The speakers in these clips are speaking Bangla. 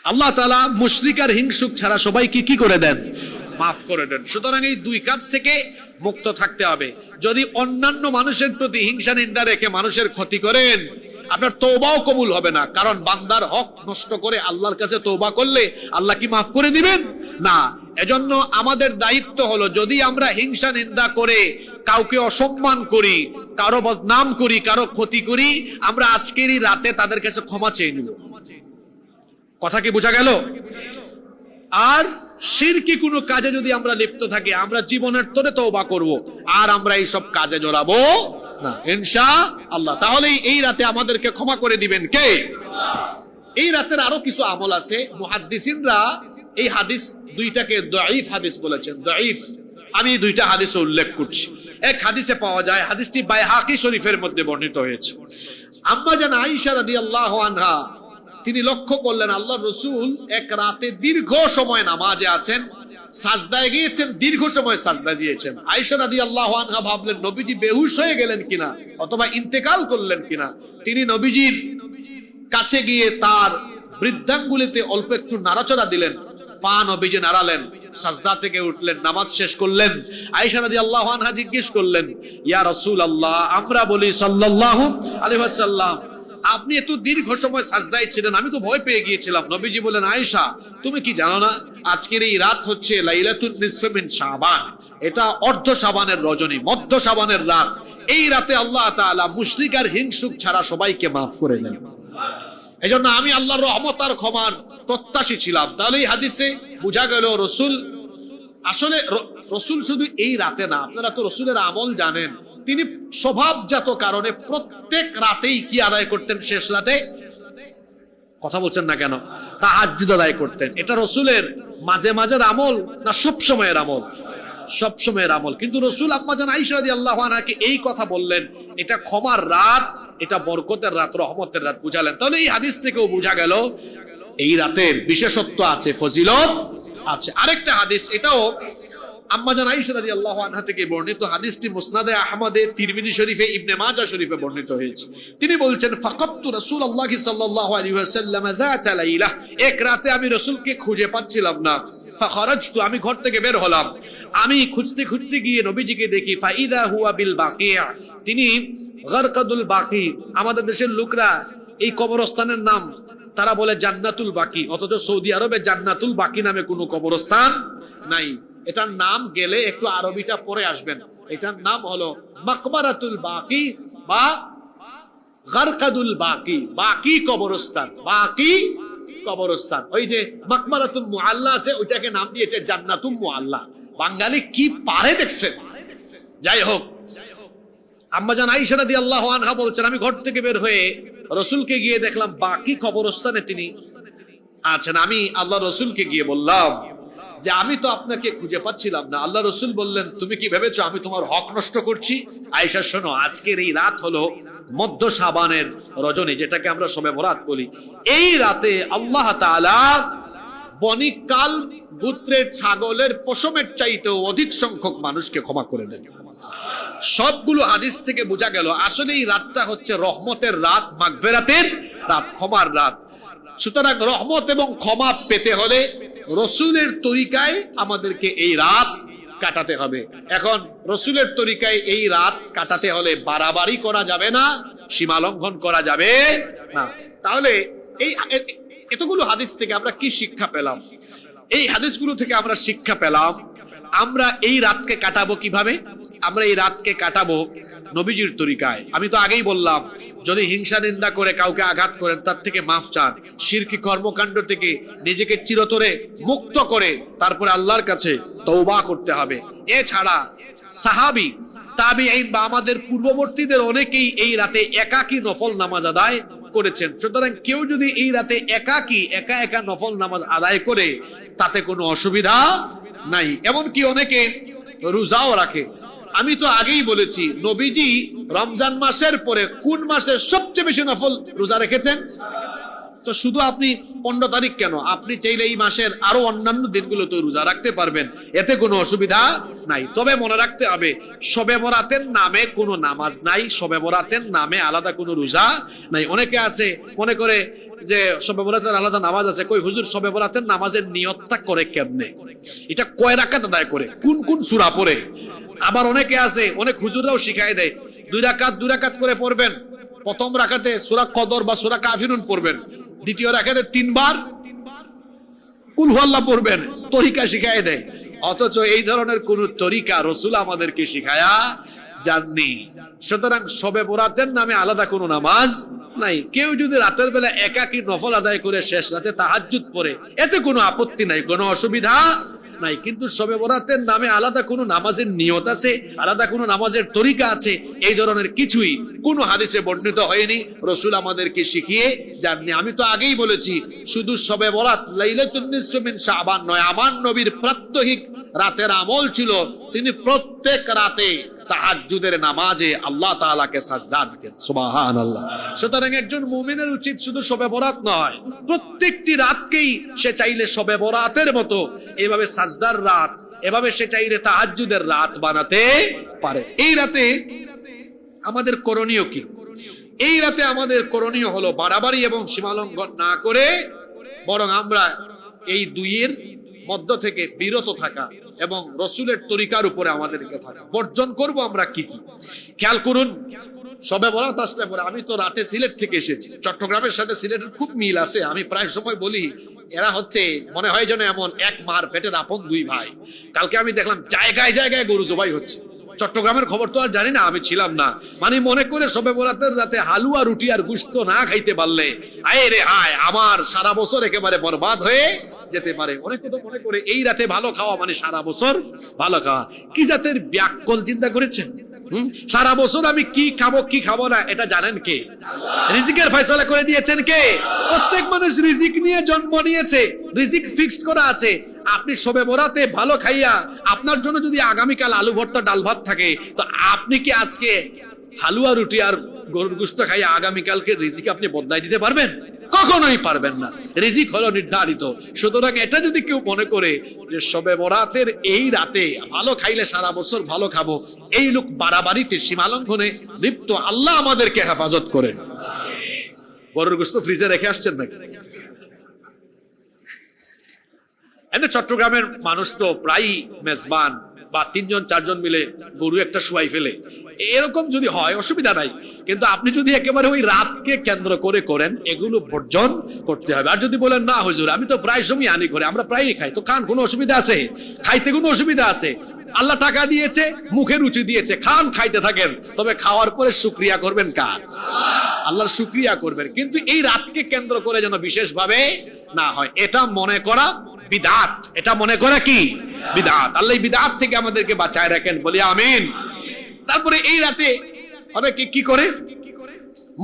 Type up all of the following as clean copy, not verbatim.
আল্লাহ তাআলা মুশরিক আর হিংসুক ছাড়া সবাইকে কি করে দেন? মাফ করে দেন। সুতরাং এই দুই কাজ থেকে মুক্ত থাকতে হবে। যদি অন্যান্য মানুষের প্রতি হিংসা নিন্দা রেখে মানুষের ক্ষতি করেন, আপনার তওবাও কবুল হবে না। কারণ বান্দার হক নষ্ট করে আল্লাহর কাছে তওবা করলে আল্লাহ কি মাফ করে দিবেন? না। এজন্য আমাদের দায়িত্ব হলো, যদি আমরা হিংসা নিন্দা করে কাউকে অসম্মান করি, কারো বদনাম করি, কারো ক্ষতি করি, আমরা আজকেরই রাতে তাদের কাছে ক্ষমা চেয়ে নিব। কথা কি বোঝা গেল? আর শিরকি কোনো কাজে যদি আমরা লিপ্ত থাকি, আমরা জীবনের তোরে তওবা করব, আর আমরা এই সব কাজে জড়াবো না ইনশাআল্লাহ। তাহলে এই রাতে আমাদেরকে ক্ষমা করে দিবেন কে? এই রাতের আরো কিছু আমল আছে। মুহাদ্দিসিনরা এই হাদিস দুইটাকে দাঈফ হাদিস বলেছেন। দাঈফ, আমি দুইটা হাদিস উল্লেখ করছি। এক হাদিসে পাওয়া যায়, হাদিসটি বাইহাকি শরীফের মধ্যে বর্ণিত হয়েছে। আম্মা জান আয়েশা রাদিয়াল্লাহু আনহা তিনি লক্ষ্য করলেন আল্লাহর রাসূল এক রাতে দীর্ঘ সময় নামাজে আছেন, সাজদায় গিয়েছেন, দীর্ঘ সময় সাজদা দিয়েছেন। আয়েশা রাদিয়াল্লাহু আনহা ভাবলেন নবীজি বেহুশ হয়ে গেলেন কিনা, অথবা ইন্তেকাল করলেন কিনা। তিনি নবীজির কাছে গিয়ে তার বৃদ্ধাঙ্গুলিতে অল্প একটু নাড়াচড়া দিলেন, পা নবীজি নাড়ালেন, সাজদা থেকে উঠলেন, নামাজ শেষ করলেন। আয়েশা রাদিয়াল্লাহু আনহা জিজ্ঞেস করলেন, ইয়া রাসূলুল্লাহ, আমরা বলি সাল্লাল্লাহু আলাইহি ওয়াসাল্লাম, আপনি এত দীর্ঘ সময় সাজদায় ছিলেন, আমি তো ভয় পেয়ে গিয়েছিলাম। নবীজি বলেন, আয়েশা তুমি কি জানো না, আজকের এই রাত হচ্ছে লাইলাতুন নিসফে মিন শাবান, এটা অর্ধ শাবানের রজনী, মধ্য শাবানের রাত। এই রাতে আল্লাহ তাআলা মুশরিক আর হিংসুক ছাড়া সবাইকে মাফ করে দেন। এজন্য আমি আল্লাহর রহমত আর ক্ষমার প্রত্যাশী ছিলাম। তাহলে এই হাদিসে বোঝা গেল রসুল আসলে রসুল শুধু এই রাতে না, আপনারা তো রসুলের আমল জানেন, তিনি স্বভাবজাত কারণে প্রত্যেক রাতেই কি আদায় করতেন? শেষ রাতে কথা বলছেন না কেন? তাহাজ্জুদ আদায় করতেন। এটা রসুলের মাঝে মাঝের আমল না সব সময়ের আমল? সব সময়ের আমল। কিন্তু রসুল আম্মা জান আয়েশা রাদিয়াল্লাহু আনহাকে এই কথা বললেন, এটা ক্ষমার রাত, এটা বরকতের রাত, রহমতের রাত বুঝালেন। তাহলে এই হাদিস থেকেও বোঝা গেল এই রাতের বিশেষত্ব আছে, ফজিলত আছে। আরেকটা হাদিস, এটাও আম্মা জান আয়েশা রাদিয়াল্লাহু আনহা থেকে বর্ণিত। হাদিসটি মুসনাদে আহমদে, তিরমিজি শরীফে, ইবনে মাজাহ শরীফে বর্ণিত হয়েছে। তিনি বলছেন, ফাকাততু রাসূলুল্লাহ সাল্লাল্লাহু আলাইহি ওয়াসাল্লাম যাতা লাইলা, এক রাতে আমি রাসূলকে খুঁজে পাচ্ছিলাম না। ফাখারাজতু, আমি ঘর থেকে বের হলাম। আমি খুঁজতে খুঁজতে গিয়ে নবীজিকে দেখি, ফাইদা হুয়া বিল বাকিয়া, তিনি গারকাদুল বাকি। আমাদের দেশের লোকরা এই কবরস্থানের নাম তারা বলে জান্নাতুল বাকি, অথচ সৌদি আরবে জান্নাতুল বাকি নামে কোনো কবরস্থান নাই। এটার নাম গেলে একটু আরবিটা পরে আসবেন, এটার নাম হলো মাকবারাতুল বাকি বা গারকাদুল বাকি, বাকি কবরস্থান, বাকি কবরস্থান। ওই যে মাকবারাতুল মুআল্লা আছে, ওইটাকে নাম দিয়েছে জান্নাতুল মুআল্লা। বাঙালি কি পারে দেখছেন। যাই হোক, আম্মা জান আয়েশা রাদিয়াল্লাহু আনহা বলছেন, আমি ঘর থেকে বের হয়ে রাসূলকে গিয়ে দেখলাম বাকি কবরস্থানে তিনি আছেন। আমি আল্লাহ রাসূলকে গিয়ে বললাম যে আমি তো আপনাকে খুঁজে পাচ্ছিলাম না। আল্লাহ রাসূল বললেন, তুমি কি ভেবেছো আমি তোমার হক নষ্ট করছি? আয়েশা শোনো, আজকের এই রাত হলো মধ্য শাবানের রজনী, যেটাকে আমরা শবে বরাত বলি। এই রাতে আল্লাহ তাআলা বনি কালব গোত্রের ছাগলের পশমের চাইতেও অধিক সংখ্যক মানুষকে ক্ষমা করে দেন। সবগুলো হাদিস থেকে বোঝা গেল আসলে এই রাতটা হচ্ছে রহমতের রাত, মাগফিরাতের রাত, ক্ষমার রাত। সুতরাং রহমত এবং ক্ষমা পেতে হলে রসুলের তরিকায় আমাদেরকে এই রাত কাটাতে হবে। এখন রসুলের তরিকায় এই রাত কাটাতে হলে বাড়াবাড়ি করা যাবে না, সীমা লঙ্ঘন করা যাবে না। তাহলে এই এতগুলো হাদিস থেকে আমরা কি শিক্ষা পেলাম? এই হাদিসগুলো থেকে আমরা শিক্ষা পেলাম আমরা এই রাতকে কাটাবো কিভাবে। আমরা এই রাতকে কাটাবো নবীজির তরিকায়। আমি তো আগেই বললাম, যদি হিংসা নিন্দা করে কাউকে আঘাত করেন তার থেকে মাফ চান, শিরকি কর্মকাণ্ড থেকে নিজেকে চিরতরে মুক্ত করে তারপরে আল্লাহর কাছে তওবা করতে হবে। এছাড়া সাহাবী, তাবিঈন বা আমাদের পূর্ববর্তীদের অনেকেই এই রাতে একাকী নফল নামাজ আদায় করেছেন। সুতরাং কেউ যদি এই রাতে একা একা নফল নামাজ আদায় করে তাতে কোনো অসুবিধা নাই। এমনকি অনেকে রোজাও রাখে। আমি তো আগেই বলেছি, নবীজি রমজান মাসের পরে কোন মাসে সবচেয়ে বেশি নফল রোজা রেখেছেন? তো শুধু আপনি 15 তারিখ কেন, আপনি চাইলে এই মাসের আরো অন্যান্য দিনগুলো তো রোজা রাখতে পারবেন, এতে কোনো অসুবিধা নাই। তবে মনে রাখতে হবে, শবে বরাতের নামে কোনো নামাজ নাই, শবে বরাতের নামে আলাদা কোনো রোজা নাই। অনেকে আছে মনে করে যে শবে বরাতের আলাদা নামাজ আছে, কই হুজুর শবে বরাতের নামাজের নিয়তটা করে কেমনে, এটা কয় রাকাত আদায় করে, কোন কোন সূরা পড়ে। আবার অনেকে আছে, অনেক হুজুররাও শিখায় দেয় 2 রাকাত করে পড়বেন। প্রথম রাকাতে সূরা কদর বা সূরা কাফিরুন পড়বেন, দ্বিতীয় রাকাতে 3 বার কুল হুয়াল্লাহ পড়বেন, তরিকা শিখায় দেয়। অথচ এই ধরনের কোন তরিকা রাসূল আমাদেরকে শিখায়া যাননি। সুতরাং শবে বরাতের নামে আলাদা কোনো নামাজ নাই। কেউ যদি রাতের বেলা একাকী নফল আদায় করে শেষ রাতে তাহাজ্জুদ পড়ে, এতে কোনো আপত্তি নাই, কোনো অসুবিধা নাই। কিন্তু শবে বরাতের নামে আলাদা কোনো নামাজের নিয়ত আছে, আলাদা কোনো নামাজের তরিকা আছে, এই ধরনের কিছুই কোনো হাদিসে বর্ণিত হয়নি, রাসূল আমাদেরকে শিখিয়ে যাননি। আমি তো আগেই বলেছি, শুধু শবে বরাত লাইলাতুন নিসফি মিন শাবান নয়, আমার নবীর প্রাত্যহিক রাতের আমল ছিল তিনি প্রত্যেক রাতে তাহাজ্জুদের নামাজে আল্লাহ তাআলাকে সাজদা দিতেন। সুবহানাল্লাহ। সুতরাং একজন মুমিনের উচিত শুধু শবে বরাত নয়, প্রত্যেকটি রাতকেই সে চাইলে শবে বরাতের মতো এভাবে সাজদার রাত, এভাবে সে চাইলে তাহাজ্জুদের রাত বানাতে পারে। এই রাতে আমাদের করণীয় কি? এই রাতে আমাদের করণীয় হলো বাড়াবাড়ি এবং সীমালঙ্ঘন না করে বরং আমরা এই দুইয়ের মধ্য থেকে বিরত থাকা এবং রসুলের তরিকার উপরে আমাদেরকে থাকা। বর্জন করব আমরা কি কি? খেয়াল করুন, শবে বরাত আসলে পরে, আমি তো রাতে সিলেট থেকে এসেছি, চট্টগ্রামের সাথে সিলেটের খুব মিল আছে। আমি প্রায় সময় বলি এরা হচ্ছে মনে হয় যেন এমন এক মার পেটের আপন দুই ভাই। কালকে আমি দেখলাম জায়গায় জায়গায় গরু জবাই হচ্ছে। চট্টগ্রামের খবর তো আর জানি না, আমি ছিলাম না। মানে মনে করে শবে বরাতের রাতে হালুয়া রুটি আর গুস্ত না খাইতে পারলে আয় রে হায়, আমার সারা বছর একেবারে বরবাদ হয়ে যেতে পারে। অনেকে তো মনে করে এই রাতে ভালো খাওয়া মানে সারা বছর ভালো খাওয়া। কি জাতের ব্যাককল চিন্তা করেছেন? সারা বছর আমি কি খাবো কি খাবো না এটা জানেন কে? রিজিকের ফয়সালা করে দিয়েছেন কে? প্রত্যেক মানুষ রিজিক নিয়ে জন্ম নিয়েছে, রিজিক ফিক্সড করা আছে। আপনি শবে বরাতে ভালো খাইয়া আপনার জন্য যদি আগামীকাল আলু ভর্তা ডাল ভাত থাকে, তো আপনি কি আজকে হালুয়া রুটি আর গরুর গোশত খাইয়া আগামীকালকে রিজিক আপনি বদলাই দিতে পারবেন? কখনোই পারবেন না। রিজিক হলো নির্ধারিত। সুতরাং এটা যদি কেউ মনে করে যে শবে বরাতের এই রাতে ভালো খাইলে সারা বছর ভালো খাবো, এই লোক বাড়াবাড়িতে সীমালঙ্ঘনে লিপ্ত। আল্লাহ আমাদেরকে হেফাজত করেন। গরুর গোশত ফ্রিজে রেখে আসছেন নাকি? এনে চট্টগ্রামের মানুষ তো প্রায় মেজবান বা 3-4 জন মিলে গরু একটা শুয়াই ফেলে, এরকম যদি হয় অসুবিধা নাই। কিন্তু আপনি যদি একেবারে ওই রাতকে কেন্দ্র করে করেন, এগুলো বর্জন করতে হবে। আর যদি বলেন না হুজুর আমি তো প্রায় সময় আনি করে, আমরা প্রায়ই খাই, তো খান, কোনো অসুবিধা আছে? খাইতে কোনো অসুবিধা আছে? আল্লাহ টাকা দিয়েছে, মুখে রুচি দিয়েছে, খান, খাইতে থাকেন। তবে খাওয়ার পরে শুকরিয়া করবেন কার? আল্লাহর শুকরিয়া করবেন। কিন্তু এই রাতকে কেন্দ্র করে যেন বিশেষভাবে না হয়, এটা মনে করা বিদআত। এটা মনে করা কি? বিদআত। আল্লাহ বিদআত থেকে আমাদেরকে বাঁচায় রাখেন, বলি আমিন। তারপরে এই রাতে অনেকে কি করে?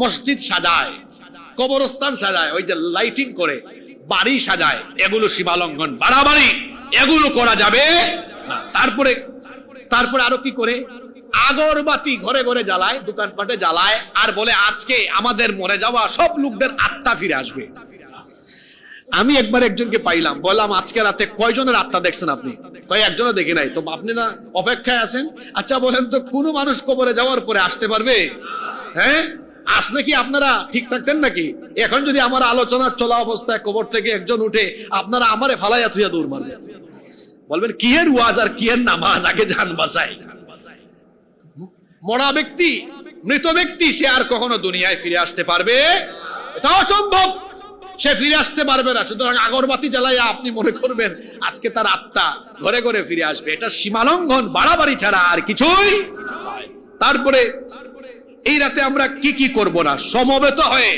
মসজিদ সাজায়, কবরস্থান সাজায়, ওই যে লাইটিং করে বাড়ি সাজায়। এগুলো সীমালঙ্ঘন, বাড়াবাড়ি, এগুলো করা যাবে না। তারপরে আরো কি করে? আগরবাতি ঘরে ঘরে জ্বালায়, দোকানপাটে জ্বালায়, আর বলে আজকে আমাদের মরে যাওয়া সব লোকদের আত্মা ফিরে আসবে। আমি একবার একজনকে পাইলাম, বললাম আজকে রাতে কয়জনের আত্মা দেখছেন আপনি? একজনও দেখি নাই। তো আপনি না অপেক্ষায় আছেন? আচ্ছা বলেন তো, কোন মানুষ কবরে যাওয়ার পরে আসতে পারবে? হ্যাঁ, আসলে কি আপনারা ঠিক থাকতেন নাকি? এখন যদি আমার আলোচনা চলা অবস্থায় কবর থেকে একজন উঠে, আপনারা আমারে ফালাইয়া থুইয়া দৌড় মারবেন, বলবেন কি এর ওয়াজ আর কি এর নামাজ, আগে জান বাঁচাই। মরা ব্যক্তি, মৃত ব্যক্তি, সে আর কখনো দুনিয়ায় ফিরে আসতে পারবে? এটা অসম্ভব, সে ফিরে আসতে পারবে না। সুতরাং আগরবাতি জ্বালাইয়া আপনি মনে করবেন আজকে তার আত্মা ঘরে ঘরে ফিরে আসবে, এটা সীমালঙ্ঘন, বাড়াবাড়ি ছাড়া আর কিছুই নয়। তারপরে এই রাতে আমরা কি কি করব না? সমবেত হয়ে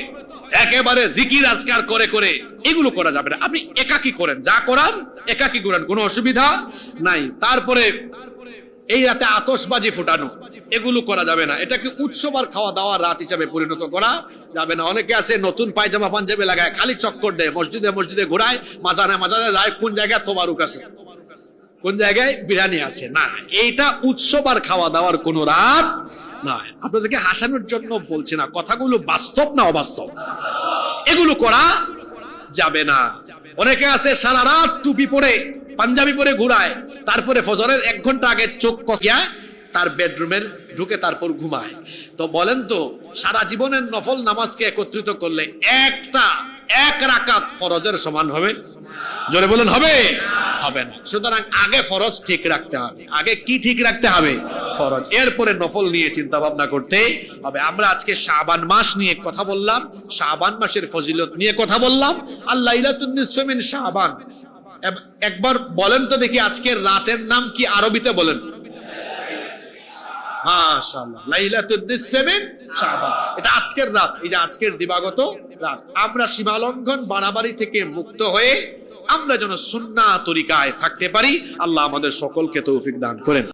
একেবারে জিকির আজকার করে করে এগুলো করা যাবে না। আপনি একাকী করেন, যা করার একাকী করেন, কোনো অসুবিধা নাই। তারপরে এই রাতে আতশবাজি ফুটানো, এগুলো করা যাবে না। এটাকে উৎসব আর খাওয়া দাওয়ার রাত হিসাবে পরিণত করা যাবে না। অনেকে আছে নতুন পায়জামা পাঞ্জাবি লাগায়, খালি চক্কর দেয়, মসজিদে মসজিদে ঘোরায়, মাজারে মাজারে যায়, কোন জায়গায় তোবারুক আছে, কোন জায়গায় বিরিয়ানি আছে। না, এইটা উৎসব আর খাওয়া দাওয়ার কোন রাত নয়। আপনাদেরকে হাসানোর জন্য বলছি না, কথাগুলো বাস্তব না অবাস্তব, এগুলো করা যাবে না। অনেকে আছে সারা রাত টুপি পরে পাঞ্জাবি পরে ঘুরায়, তারপরে ফজরের 1 ঘন্টা আগে চোখ কষিয়া তার বেডরুমের ঢুকে তারপর ঘুমায়। তো বলেন তো, সারা জীবনের নফল নামাজকে একত্রিত করলে একটা এক রাকাত ফরজের সমান হবে? জোরে বলেন হবে? হবে না। সুতরাং আগে ফরজ ঠিক রাখতে হবে। আগে কি ঠিক রাখতে হবে? ফরজ। এরপরে নফল নিয়ে চিন্তা ভাবনা করতে হবে। আমরা আজকে শাবান মাস নিয়ে কথা বললাম, শাবান মাসের ফজিলত নিয়ে কথা বললাম। আর লাইলাতুন নিসফি মিন শাবান, একবার বলেন তো দেখি আজকের রাতের নাম কি আরবিতে বলেন? মাশাআল্লাহ, লাইলাতুন নিসফি মিন শাবান। এটা আজকের রাত, এই যে আজকের দিবাগত রাত। আমরা সীমালঙ্ঘন বাড়াবাড়ি থেকে মুক্ত হয়ে আমরা যেন সুন্নাহ তরিকায় থাকতে পারি। আল্লাহ আমাদের সকলকে তৌফিক দান করেন।